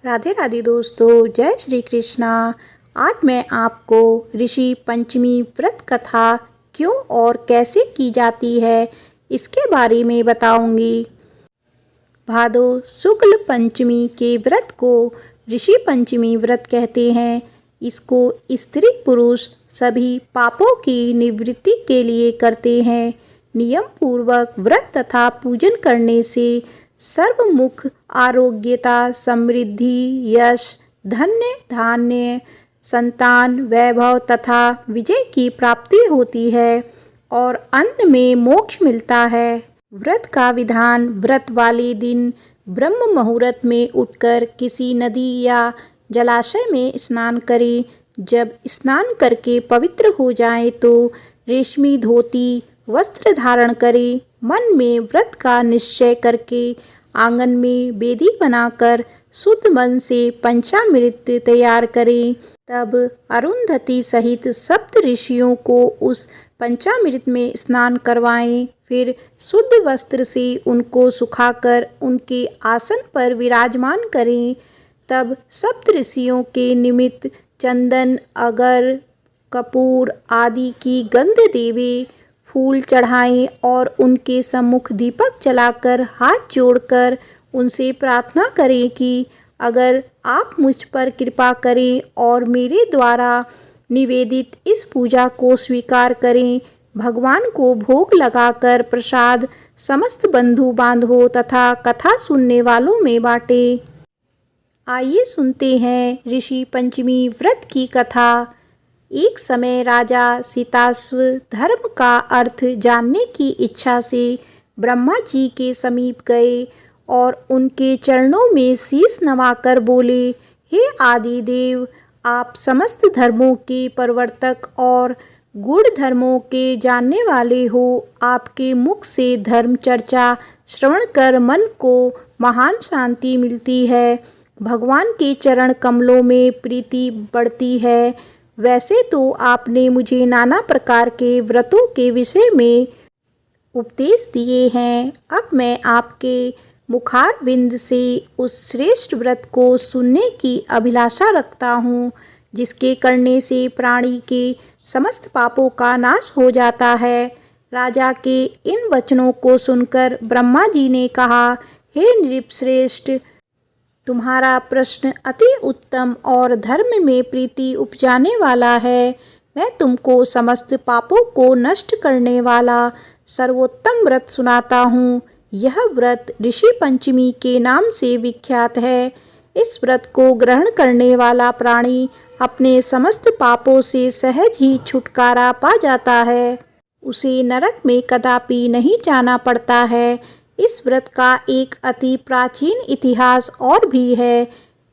राधे राधे दोस्तों, जय श्री कृष्णा। आज मैं आपको ऋषि पंचमी व्रत कथा क्यों और कैसे की जाती है इसके बारे में बताऊंगी। भादो शुक्ल पंचमी के व्रत को ऋषि पंचमी व्रत कहते हैं। इसको स्त्री पुरुष सभी पापों की निवृत्ति के लिए करते हैं। नियम पूर्वक व्रत तथा पूजन करने से सर्वमुख आरोग्यता, समृद्धि, यश, धन्य धान्य, संतान, वैभव तथा विजय की प्राप्ति होती है और अंत में मोक्ष मिलता है। व्रत का विधान: व्रत वाले दिन ब्रह्म मुहूर्त में उठकर किसी नदी या जलाशय में स्नान करें। जब स्नान करके पवित्र हो जाए तो रेशमी धोती वस्त्र धारण करें। मन में व्रत का निश्चय करके आंगन में वेदी बनाकर शुद्ध मन से पंचामृत तैयार करें। तब अरुंधति सहित सप्त ऋषियों को उस पंचामृत में स्नान करवाएं। फिर शुद्ध वस्त्र से उनको सुखाकर उनके आसन पर विराजमान करें। तब सप्त ऋषियों के निमित्त चंदन, अगर, कपूर आदि की गंध देवे, फूल चढ़ाएं और उनके सम्मुख दीपक जलाकर हाथ जोड़कर उनसे प्रार्थना करें कि अगर आप मुझ पर कृपा करें और मेरे द्वारा निवेदित इस पूजा को स्वीकार करें। भगवान को भोग लगाकर प्रसाद समस्त बंधु बांधवों तथा कथा सुनने वालों में बांटें। आइए सुनते हैं ऋषि पंचमी व्रत की कथा। एक समय राजा सीताश्व धर्म का अर्थ जानने की इच्छा से ब्रह्मा जी के समीप गए और उनके चरणों में शीश नवाकर बोले, हे आदिदेव, आप समस्त धर्मों के प्रवर्तक और गूढ़ धर्मों के जानने वाले हो। आपके मुख से धर्म चर्चा श्रवण कर मन को महान शांति मिलती है। भगवान के चरण कमलों में प्रीति बढ़ती है। वैसे तो आपने मुझे नाना प्रकार के व्रतों के विषय में उपदेश दिए हैं। अब मैं आपके मुखारविंद से उस श्रेष्ठ व्रत को सुनने की अभिलाषा रखता हूँ, जिसके करने से प्राणी के समस्त पापों का नाश हो जाता है। राजा के इन वचनों को सुनकर ब्रह्मा जी ने कहा, हे नृपश्रेष्ठ, तुम्हारा प्रश्न अति उत्तम और धर्म में प्रीति उपजाने वाला है। मैं तुमको समस्त पापों को नष्ट करने वाला सर्वोत्तम व्रत सुनाता हूँ। यह व्रत ऋषि पंचमी के नाम से विख्यात है। इस व्रत को ग्रहण करने वाला प्राणी अपने समस्त पापों से सहज ही छुटकारा पा जाता है। उसे नरक में कदापि नहीं जाना पड़ता है। इस व्रत का एक अति प्राचीन इतिहास और भी है।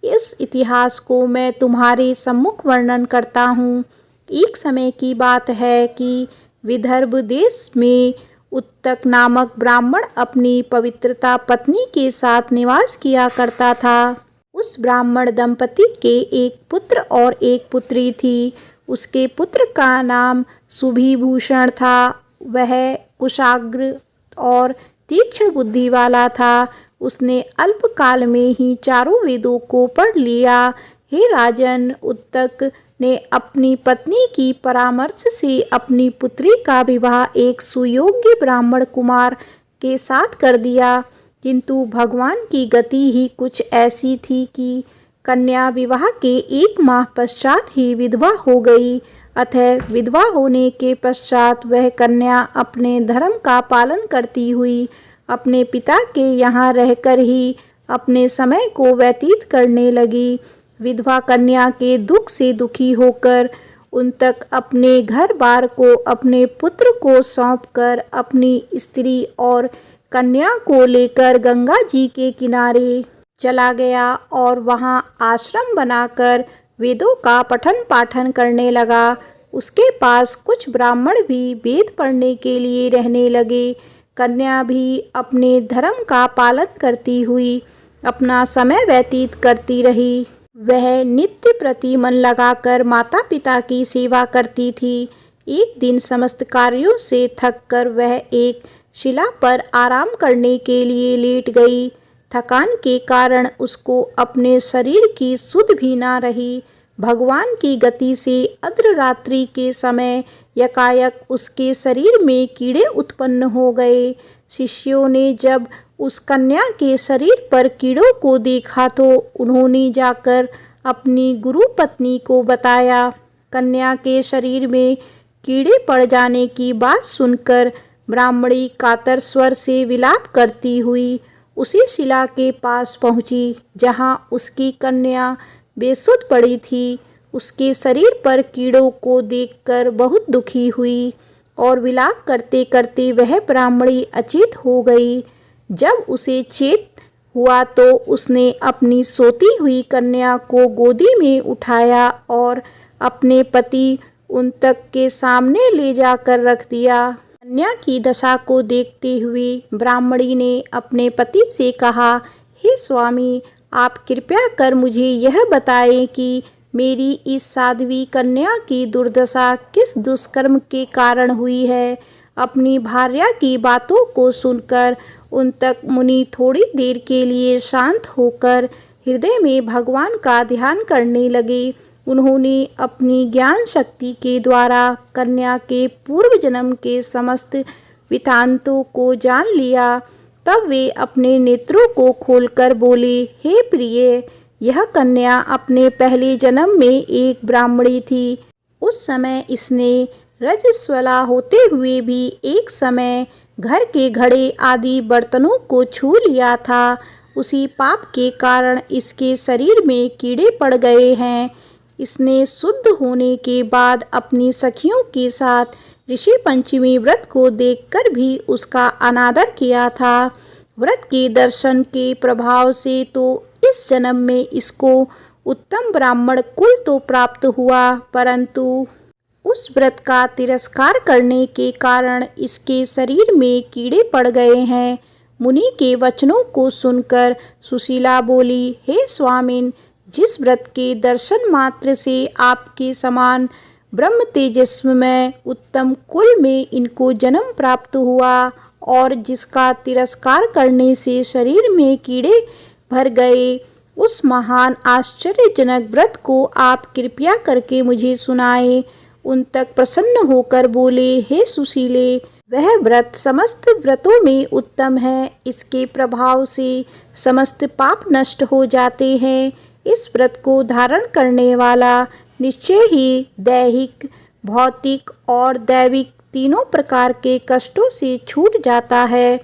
इस इतिहास को मैं तुम्हारे सम्मुख वर्णन करता हूँ। एक समय की बात है कि विदर्भ देश में उत्तक नामक ब्राह्मण अपनी पवित्रता पत्नी के साथ निवास किया करता था। उस ब्राह्मण दंपति के एक पुत्र और एक पुत्री थी। उसके पुत्र का नाम सुभिभूषण था। वह कुशाग्र और तीक्ष्ण बुद्धि वाला था। उसने अल्प काल में ही चारों वेदों को पढ़ लिया। हे राजन, उत्तक ने अपनी पत्नी की परामर्श से अपनी पुत्री का विवाह एक सुयोग्य ब्राह्मण कुमार के साथ कर दिया, किंतु भगवान की गति ही कुछ ऐसी थी कि कन्या विवाह के 1 माह पश्चात ही विधवा हो गई। अतः विधवा होने के पश्चात वह कन्या अपने धर्म का पालन करती हुई अपने पिता के यहाँ रहकर ही अपने समय को व्यतीत करने लगी। विधवा कन्या के दुख से दुखी होकर उत्तक अपने घर बार को अपने पुत्र को सौंपकर अपनी स्त्री और कन्या को लेकर गंगा जी के किनारे चला गया और वहां आश्रम बनाकर वेदों का पठन पाठन करने लगा। उसके पास कुछ ब्राह्मण भी वेद पढ़ने के लिए रहने लगे। कन्या भी अपने धर्म का पालन करती हुई अपना समय व्यतीत करती रही। वह नित्य प्रति मन लगाकर माता पिता की सेवा करती थी। एक दिन समस्त कार्यों से थककर वह एक शिला पर आराम करने के लिए लेट गई। थकान के कारण उसको अपने शरीर की सुध भी ना रही। भगवान की गति से अर्धरात्रि के समय यकायक उसके शरीर में कीड़े उत्पन्न हो गए। शिष्यों ने जब उस कन्या के शरीर पर कीड़ों को देखा तो उन्होंने जाकर अपनी गुरु पत्नी को बताया। कन्या के शरीर में कीड़े पड़ जाने की बात सुनकर ब्राह्मणी कातर स्वर से विलाप करती हुई उसी शिला के पास पहुंची जहां उसकी कन्या बेसुध पड़ी थी। उसके शरीर पर कीड़ों को देखकर बहुत दुखी हुई और विलाप करते करते वह ब्राह्मणी अचेत हो गई। जब उसे चेत हुआ तो उसने अपनी सोती हुई कन्या को गोदी में उठाया और अपने पति उन तक के सामने ले जाकर रख दिया। कन्या की दशा को देखते हुए ब्राह्मणी ने अपने पति से कहा, हे स्वामी, आप कृपया कर मुझे यह बताएं कि मेरी इस साध्वी कन्या की दुर्दशा किस दुष्कर्म के कारण हुई है। अपनी भार्या की बातों को सुनकर उन तक मुनि थोड़ी देर के लिए शांत होकर हृदय में भगवान का ध्यान करने लगे। उन्होंने अपनी ज्ञान शक्ति के द्वारा कन्या के पूर्व जन्म के समस्त वृत्तांतों को जान लिया। तब वे अपने नेत्रों को खोलकर बोले, हे प्रिय, यह कन्या अपने पहले जन्म में एक ब्राह्मणी थी। उस समय इसने रजस्वला होते हुए भी एक समय घर के घड़े आदि बर्तनों को छू लिया था। उसी पाप के कारण इसके शरीर में कीड़े पड़ गए हैं। इसने शुद्ध होने के बाद अपनी सखियों के साथ ऋषि पंचमी व्रत को देखकर भी उसका अनादर किया था। व्रत के दर्शन के प्रभाव से तो इस जन्म में इसको उत्तम ब्राह्मण कुल तो प्राप्त हुआ, परंतु उस व्रत का तिरस्कार करने के कारण इसके शरीर में कीड़े पड़ गए हैं। मुनि के वचनों को सुनकर सुशीला बोली, हे स्वामिन, जिस व्रत के दर्शन मात्र से आपके समान ब्रह्म तेजस्मय उत्तम कुल में इनको जन्म प्राप्त हुआ और जिसका तिरस्कार करने से शरीर में कीड़े भर गए, उस महान आश्चर्यजनक व्रत को आप कृपया करके मुझे सुनाएं। उन तक प्रसन्न होकर बोले, हे सुशीले, वह व्रत समस्त व्रतों में उत्तम है। इसके प्रभाव से समस्त पाप नष्ट हो जाते हैं। इस व्रत को धारण करने वाला निश्चय ही दैहिक, भौतिक और दैविक तीनों प्रकार के कष्टों से छूट जाता है।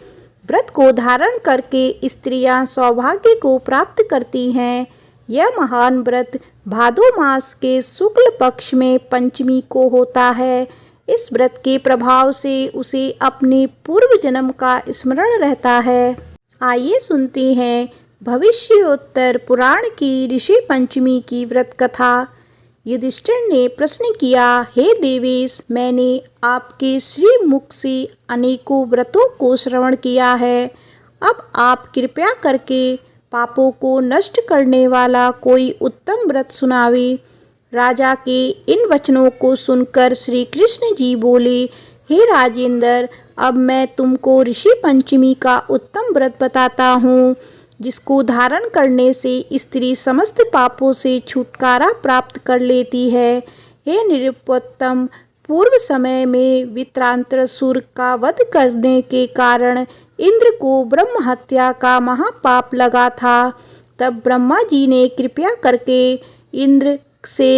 व्रत को धारण करके स्त्रियां सौभाग्य को प्राप्त करती हैं। यह महान व्रत भादो मास के शुक्ल पक्ष में पंचमी को होता है। इस व्रत के प्रभाव से उसे अपने पूर्व जन्म का स्मरण रहता है। आइए सुनते हैं भविष्योत्तर पुराण की ऋषि पंचमी की व्रत कथा। युधिष्ठिर ने प्रश्न किया, हे देवेश, मैंने आपके श्री मुख से अनेकों व्रतों को श्रवण किया है। अब आप कृपया करके पापों को नष्ट करने वाला कोई उत्तम व्रत सुनावे। राजा के इन वचनों को सुनकर श्री कृष्ण जी बोले, हे राजेंद्र, अब मैं तुमको ऋषि पंचमी का उत्तम व्रत बताता हूँ, जिसको धारण करने से स्त्री समस्त पापों से छुटकारा प्राप्त कर लेती है। हे निरुपमोत्तम, पूर्व समय में वृत्रासुर का वध करने के कारण इंद्र को ब्रह्म हत्या का महापाप लगा था। तब ब्रह्मा जी ने कृपया करके इंद्र से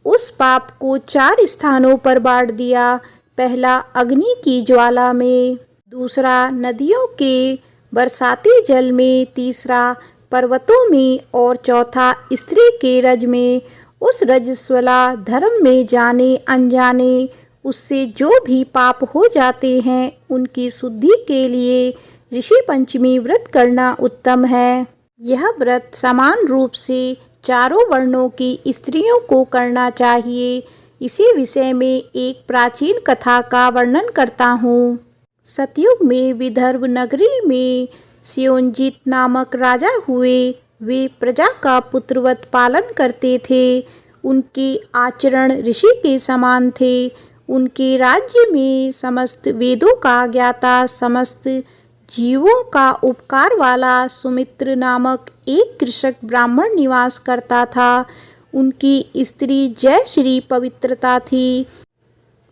उस पाप को 4 स्थानों पर बांट दिया। पहला अग्नि की ज्वाला में, दूसरा नदियों के बरसाती जल में, तीसरा पर्वतों में और चौथा स्त्री के रज में। उस रजस्वला धर्म में जाने अनजाने उससे जो भी पाप हो जाते हैं उनकी शुद्धि के लिए ऋषि पंचमी व्रत करना उत्तम है। यह व्रत समान रूप से चारों वर्णों की स्त्रियों को करना चाहिए। इसी विषय में एक प्राचीन कथा का वर्णन करता हूँ। सतयुग में विदर्भ नगरी में स्योंजित नामक राजा हुए। वे प्रजा का पुत्रवत पालन करते थे। उनके आचरण ऋषि के समान थे। उनके राज्य में समस्त वेदों का ज्ञाता, समस्त जीवों का उपकार वाला सुमित्र नामक एक कृषक ब्राह्मण निवास करता था। उनकी स्त्री जयश्री पवित्रता थी।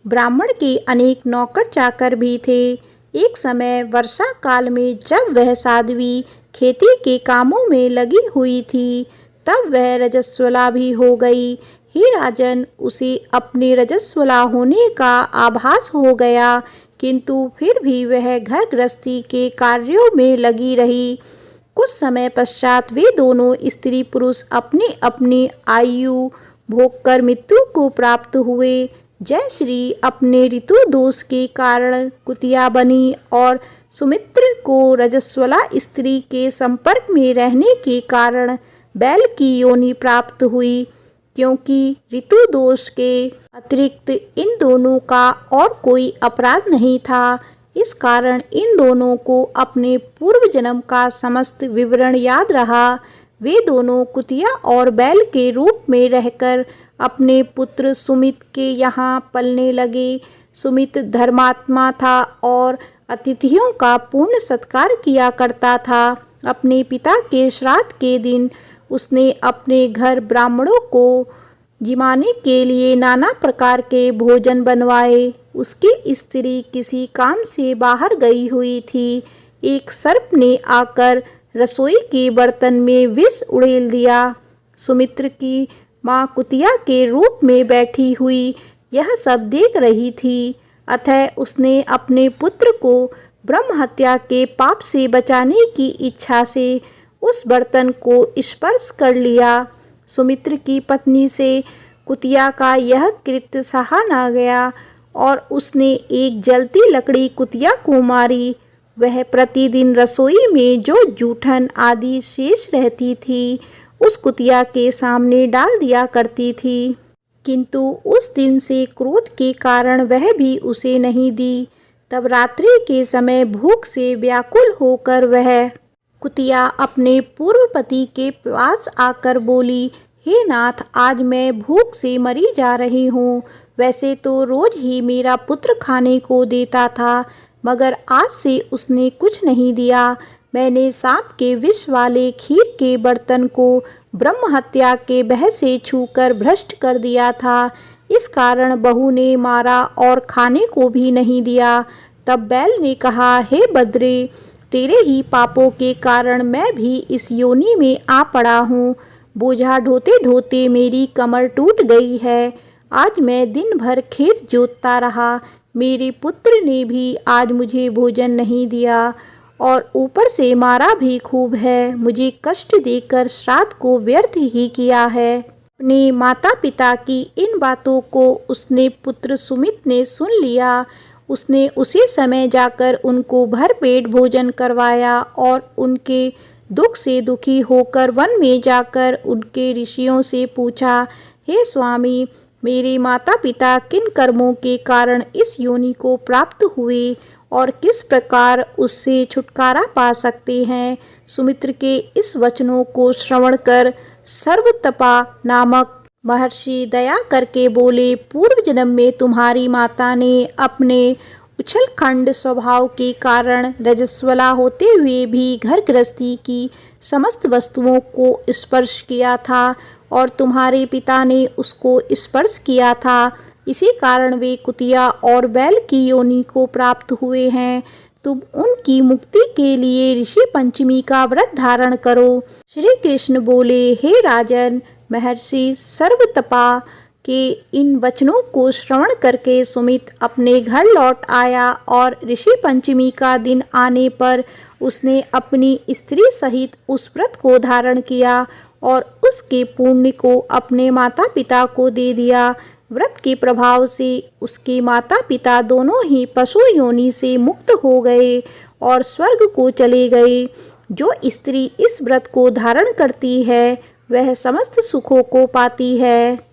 ब्राह्मण के अनेक नौकर चाकर भी थे। एक समय वर्षा काल में जब वह साध्वी खेती के कामों में लगी हुई थी, तब वह रजस्वला भी हो गई। हे राजन, उसे अपने रजस्वला होने का आभास हो गया, किंतु फिर भी वह घर गृहस्थी के कार्यों में लगी रही। कुछ समय पश्चात वे दोनों स्त्री पुरुष अपनी अपनी आयु भोगकर मृत्यु को प्राप्त हुए। जयश्री अपने ऋतु दोष के कारण कुतिया बनी और सुमित्र को रजस्वला स्त्री के संपर्क में रहने के कारण बैल की योनि प्राप्त हुई, क्योंकि ऋतु दोष के अतिरिक्त इन दोनों का और कोई अपराध नहीं था। इस कारण इन दोनों को अपने पूर्व जन्म का समस्त विवरण याद रहा। वे दोनों कुतिया और बैल के रूप में रहकर अपने पुत्र सुमित के यहाँ पलने लगे। सुमित धर्मात्मा था और अतिथियों का पूर्ण सत्कार किया करता था। अपने पिता के श्राद्ध के दिन उसने अपने घर ब्राह्मणों को जिमाने के लिए नाना प्रकार के भोजन बनवाए। उसकी स्त्री किसी काम से बाहर गई हुई थी। एक सर्प ने आकर रसोई के बर्तन में विष उड़ेल दिया। सुमित्र की माँ कुतिया के रूप में बैठी हुई यह सब देख रही थी, अतः उसने अपने पुत्र को ब्रह्म हत्या के पाप से बचाने की इच्छा से उस बर्तन को स्पर्श कर लिया। सुमित्र की पत्नी से कुतिया का यह कृत्य सहा न गया और उसने एक जलती लकड़ी कुतिया को मारी। वह प्रतिदिन रसोई में जो जूठन आदि शेष रहती थी, उस कुतिया के सामने डाल दिया करती थी, किंतु उस दिन से क्रोध के कारण वह भी उसे नहीं दी। तब रात्रि के समय भूख से व्याकुल होकर वह कुतिया अपने पूर्व पति के पास आकर बोली, हे नाथ, आज मैं भूख से मरी जा रही हूँ। वैसे तो रोज ही मेरा पुत्र खाने को देता था, मगर आज से उसने कुछ नहीं दिया। मैंने सांप के विष वाले खीर के बर्तन को ब्रह्म हत्या के भय से छूकर भ्रष्ट कर दिया था। इस कारण बहू ने मारा और खाने को भी नहीं दिया। तब बैल ने कहा, हे बद्रे, तेरे ही पापों के कारण मैं भी इस योनि में आ पड़ा हूँ। बोझा ढोते ढोते मेरी कमर टूट गई है। आज मैं दिन भर खेत जोतता रहा। मेरे पुत्र ने भी आज मुझे भोजन नहीं दिया और ऊपर से मारा भी खूब है। मुझे कष्ट देकर श्राद्ध को व्यर्थ ही किया है। अपने माता पिता की इन बातों को उसने पुत्र सुमित ने सुन लिया। उसने उसी समय जाकर उनको भरपेट भोजन करवाया और उनके दुख से दुखी होकर वन में जाकर उनके ऋषियों से पूछा, हे स्वामी, मेरे माता पिता किन कर्मों के कारण इस योनि को प्राप्त हुए और किस प्रकार उससे छुटकारा पा सकते हैं। सुमित्र के इस वचनों को श्रवण कर सर्वतपा नामक महर्षि दया करके बोले, पूर्व जन्म में तुम्हारी माता ने अपने उछलखंड स्वभाव के कारण रजस्वला होते हुए भी घर गृहस्थी की समस्त वस्तुओं को स्पर्श किया था और तुम्हारे पिता ने उसको स्पर्श किया था। इसी कारण वे कुतिया और बैल की योनि को प्राप्त हुए हैं। तुम उनकी मुक्ति के लिए ऋषि पंचमी का व्रत धारण करो। श्री कृष्ण बोले, हे राजन, महर्षि सर्वतपा के इन वचनों को श्रवण करके सुमित अपने घर लौट आया और ऋषि पंचमी का दिन आने पर उसने अपनी स्त्री सहित उस व्रत को धारण किया और उसके पुण्य को अपने माता पिता को दे दिया। व्रत के प्रभाव से उसके माता पिता दोनों ही पशु योनि से मुक्त हो गए और स्वर्ग को चले गए। जो स्त्री इस व्रत को धारण करती है वह समस्त सुखों को पाती है।